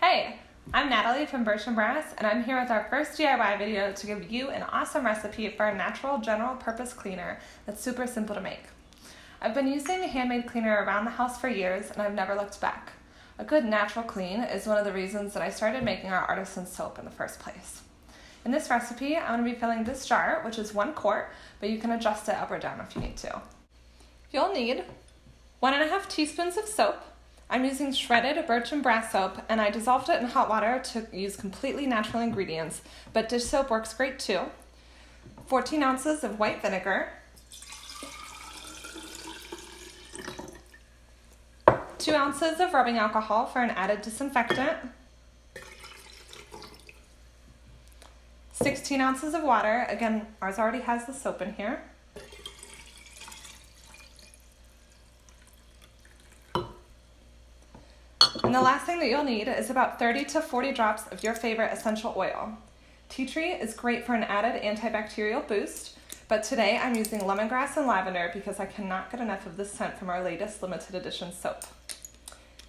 Hey, I'm Natalie from Birch+Brass, and I'm here with our first DIY video to give you an awesome recipe for a natural general purpose cleaner that's super simple to make. I've been using a handmade cleaner around the house for years, and I've never looked back. A good natural clean is one of the reasons that I started making our artisan soap in the first place. In this recipe, I'm going to be filling this jar, which is 1 quart, but you can adjust it up or down if you need to. You'll need 1.5 teaspoons of soap. I'm using shredded Birch+Brass soap, and I dissolved it in hot water to use completely natural ingredients, but dish soap works great too. 14 ounces of white vinegar, 2 ounces of rubbing alcohol for an added disinfectant, 16 ounces of water, again, ours already has the soap in here, and the last thing that you'll need is about 30 to 40 drops of your favorite essential oil. Tea tree is great for an added antibacterial boost, but today I'm using lemongrass and lavender because I cannot get enough of this scent from our latest limited edition soap.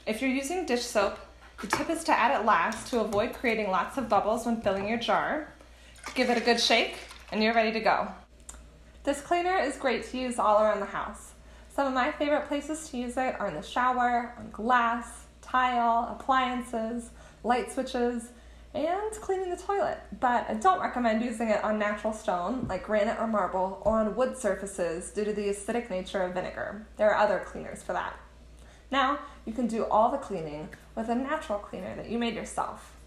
If you're using dish soap, the tip is to add it last to avoid creating lots of bubbles when filling your jar. Give it a good shake and you're ready to go. This cleaner is great to use all around the house. Some of my favorite places to use it are in the shower, on glass, tile, appliances, light switches, and cleaning the toilet. But I don't recommend using it on natural stone like granite or marble or on wood surfaces due to the acidic nature of vinegar. There are other cleaners for that. Now you can do all the cleaning with a natural cleaner that you made yourself.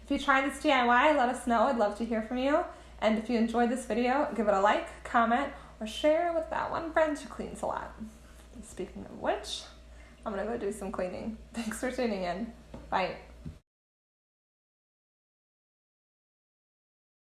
If you try this DIY, let us know. I'd love to hear from you. And if you enjoyed this video, give it a like, comment, or share with that one friend who cleans a lot. Speaking of which, I'm gonna go do some cleaning. Thanks for tuning in. Bye.